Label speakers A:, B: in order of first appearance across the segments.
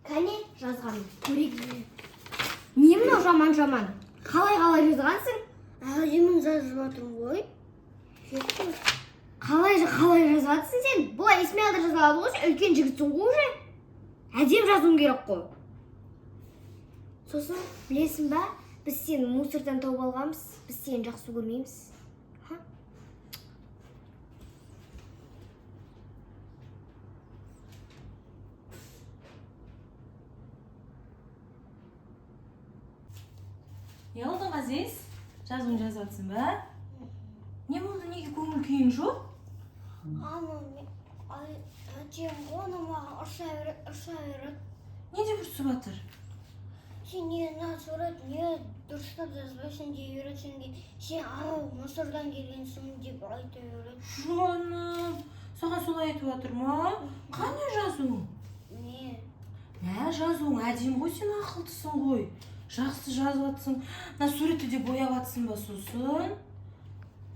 A: Кәне жазғаным көрейік. Не мынау жаман? Қалай жазғансың?
B: Әдемін жазып жатырмын ғой.
A: Қалай жазыватсың сен? Бұлай есіме алды жаза алады ғой, сен үлкен жігітсің ғой уже. Әдем жазуың керек қой. Сосын білесің ба, біз сені мусордан тауып алғанбыз, біз сені жақсы көрмейміз.
C: Не oldu Ғазиз? Жазуын жазып жатсың ба? Не болды, неге көңіл күйің жоқ?
B: Әдем оны маған ұрса береді.
C: Не деп ұрсып жатыр?
B: Сен не насырет, не дұрыстап жазбайсың дей береді сенге. Сен анау мусордан келгенсің деп айта береді.
C: Жаным, саған солай айтып жатыр ма? Қане жазуың? Мә, жазуың әдемі ғой, сен ақылдысың ғой. Жақсы жазып жатсың. Мына суретті де бояп жатсың ба сосын?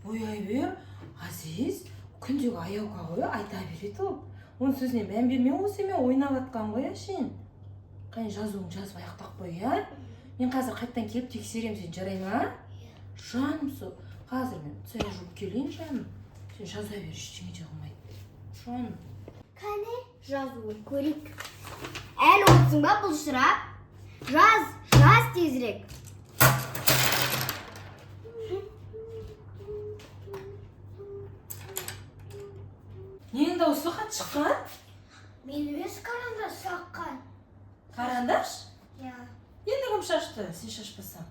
C: Бояй бер. Ғазиз, күндегі аяуға ғой, айта береді ол. Оның сөзіне мән берме, осы мен ойнап жатқан ғой, әшейін. Қане жазуың жазып аяқтап қой, ә? Мен қазір қайттан келіп тексерем сен, жарай ма? Жаным сол. Қазір мен сәл жуып келейін, жаным. Сен жаза бер, ештеңе де қылмайды. Жаным.
A: Кәне жазуын көрейік. Әлі отырсың ба бұлшырап? Жаз тезірек.
C: Ненің дауысы хат шыққан?
B: Мен емес карандаш шаққан.
C: Карандаш?
B: Я.
C: Енді кім шашты, сен шашпасаң?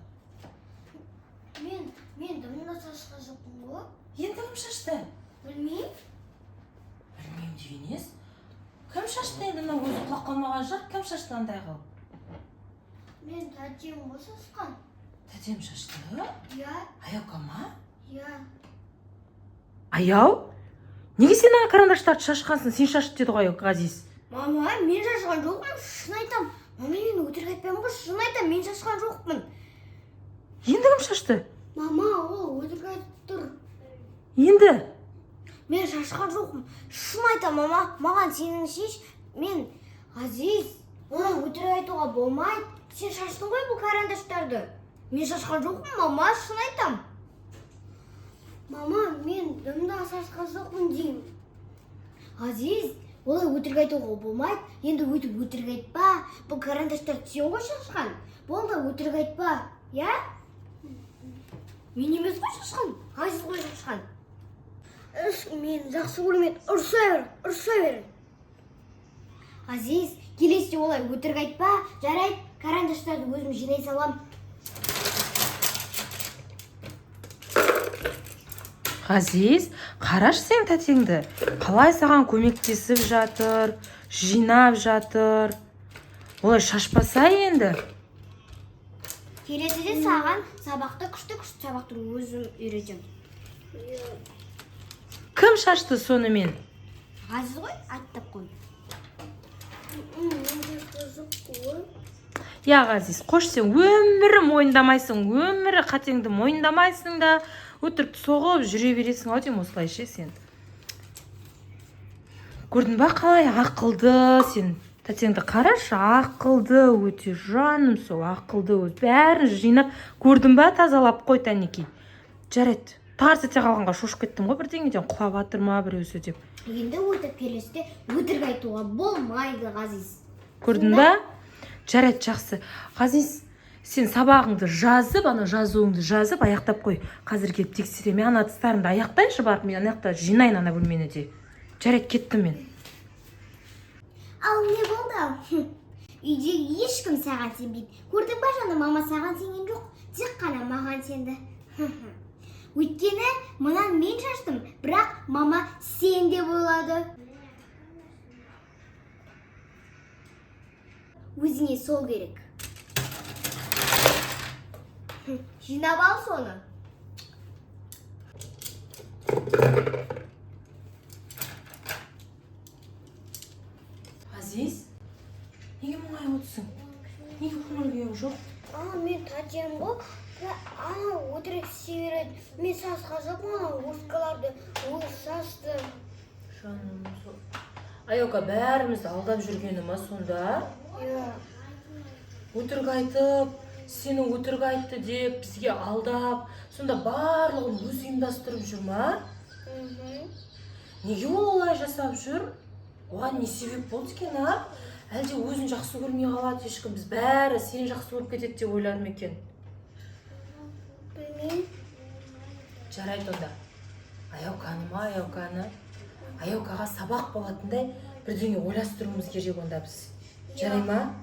B: Мен дымда шашқан жоқпын ғой.
C: Енді кім шашты?
B: Білмеймін.
C: Білмеймін дегенес. Кім шашты енді, мына өзі құлақ қалмаған жоқ, кім шашты андай қыл?
B: Мен тәтем ғой шашқан.
C: Тәтем шашты?
B: Я.
C: Аяука ма?
B: Я.
C: Аяу? Неге сен ана карандаштарды шашқансың? Сен шашты деді ғой Ғазиз.
A: Мама, мен шашқан жоқпын, шын айтам. Мама, мен өтірік айтпаймын ғой, шын айтам, мен шашқан жоқпын.
C: Енді кім шашты?
A: Мама, ол өтірік айтып тұр.
C: Енді?
A: Мен шашқан жоқпын, шын айтам, мама. Маған сенің шеш, мен Ғазиз, оны өтірік айтуға болмайды. Сен шаштың ғой бұл карандаштарды. Мен шашқан жоқпын, мама, шын айтам.
B: Мама, мен дымда шашқан жоқпын деймін.
A: Ғазиз, олай өтірік айтуға болмайды. Енді өтірік айтпа. Бұл карандаштарды сен ғой шашқан. Болды, өтірік айтпа. Я? Мен емес қой шашқан. Ғазиз ғой шашқан.
B: Мен жақсы көрмейді. Ұрса бер.
A: Ғазиз, келесіде олай өтірік айтпа. Жарайды, карандаштарды өзім жинай салам.
C: Ғазиз, қараш сен тәтеңді. Қалай саған көмектесіп жатыр, жинап жатыр. Олай шашпаса енді.
A: Келесіде саған сабақты күшті сабақты өзім үйретем.
C: Кім шашты сонымен?
A: Ғазиз ғой, айттап қой.
C: Я Ғазиз, қош сен өмірі мойындамайсың, өмірі қатеңді мойындамайсың да, өтірікті соғып жүре бересің ау деймін осылайша сен. Көрдің ба қалай ақылды сен? Тәтеңді қарашы, ақылды өте, жаным сол ақылды өз. Бәрін жинап, көрдің ба тазалап қой тәнекей. Жарайды, тарс ете қалғанға шошып кеттім ғой бірдеңеден, құлап жатыр ма біреусі деп.
A: Енді өтіп келесіде өтірік айтуға болмайды, Ғазиз.
C: Көрдің ба? Жарайды, жақсы. Ғазиз, сен сабағыңды жазып, ана жазуыңды жазып, аяқтап қой. Қазір келіп тексереме, ана ыдыстарымды аяқтайыншы барып, мен аяқта жинайын ана бөлмені де. Жарайды, кеттім мен.
A: Ал не болды? Үйдегі ешкім саған сенбейді. Көрдің ба жаны, мама саған сенген жоқ, тек қана маған сенді. Өйткені мұнан мен шаштым, бірақ мама сен деп ойлады. Өзіңе сол керек. Жинап ал соны.
C: Ғазиз, неге мұңайып отырсың? Неге көңіл күйің жоқ?
B: Мен тәтем ғой. Ана өтірік істей береді. Мен шашқан жоқпын, ана ұрткаларды өзі шашты.
C: Жаным сол. Аяука бәрімізді алдап жүргені ма сонда? Өтірік айтып, сенің өтірік айтты деп бізге алдап, сонда барлығын өзі ұйымдастырып жүр ма? Неге ол олай жасап жүр? Оған не себеп болды екен, а? Әлде өзін жақсы көрмей қалады ешкім, біз бәрі сені жақсы көріп кетеді деп ойлар ма екен?
B: Білмеймін.
C: Жарайды онда. Аяуканы. Аяукаға сабақ болатындай бірдеңе ойластыруымыз керек онда біз. Жарай ма?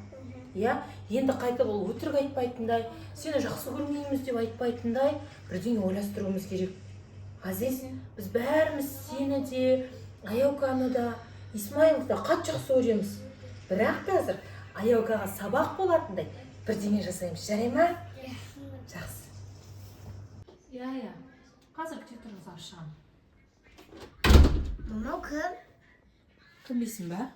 C: Иә, енді қайтып ол өтірік айтпайтындай, сені жақсы көрмейміз деп айтпайтындай бірдеңе ойластыруымыз керек. Ғазиз, біз бәріміз сені де, Аяуканы да, Исмайлды да қатты жақсы көреміз. Бірақ қазір Аяукаға сабақ болатындай бірдеңе жасаймыз. Жарай ма? Жақсы. Иә. Қазір күте тұрыңыз ашығын.
A: Мынау кім?
C: Кімбейсің ба?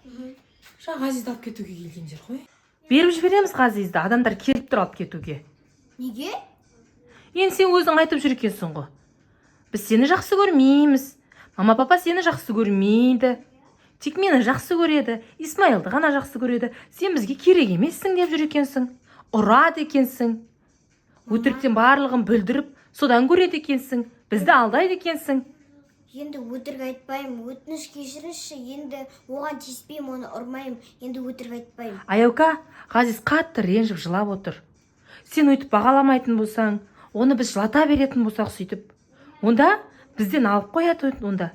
C: Жаңа Ғазизді алып кетуге келгендер ғой. Беріп жібереміз Ғазизді, адамдар келіп тұр алып кетуге.
A: Неге?
C: Енді сен өзің айтып жүр екенсің ғой. Біз сені жақсы көрмейміз. Мама папа сені жақсы көрмейді. Тек мені жақсы көреді, Исмайлды ғана жақсы көреді. Сен бізге керек емессің деп жүр екенсің. Ұрады екенсің. Өтіріктен барлығын бүлдіріп, содан көреді екенсің. Бізді алдайды екенсің.
A: Енді өтірік айтпаймын, өтініш кешіріңізші, енді оған тиіспеймін, оны ұрмаймын, енді өтірік айтпаймын.
C: Аяука, Ғазиз қатты ренжіп жылап отыр. Сен өйтіп бағаламайтын болсаң, оны біз жылата беретін болсақ сөйтіп, онда бізден алып қояды онда.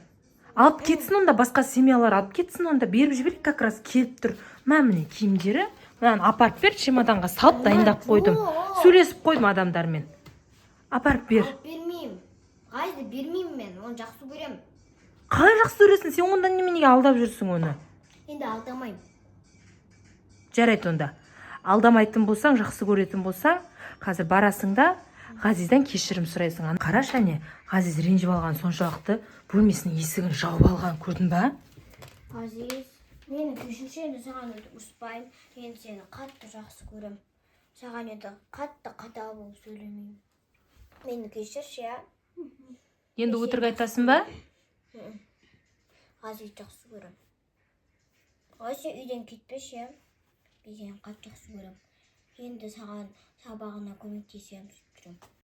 C: Алып кетсін онда, басқа семьялар алып кетсін онда, беріп жіберейік, как раз келіп тұр. Міне киімдері, маған апарып бер, чемоданға салып дайындап қойдым. Сөйлесіп қойдым адамдармен. Апарып бер.
A: Алып бермеймін. Ғазизді бермеймін мен, оны жақсы көремін.
C: Қалай жақсы көресің, сен онда неменеге алдап жүрсің оны?
A: Енді алдамаймын.
C: Жарайды онда. Алдамайтын болсаң, жақсы көретін болсаң, қазір барасың да Ғазиздан кешірім сұрайсың. Қарашы әне, Ғазиз ренжіп алған соншалықты бөлмесінің есігін жауып алған, көрдің ба?
A: Ғазиз, мені кешірші, енді саған енді ұрыспаймын, енді сені қатты жақсы көремін. Саған енді қатты қатал болып сөйлемеймін. Мені кешірші, иә?
C: Енді өтірік айтасың ба?
A: Ғазиз жақсы көремін. Ғазиз үйден кетпеші, иә? Мен сені қатты жақсы көремін. Енді саған сабағына көмектесемін, сөйтіп жүремін.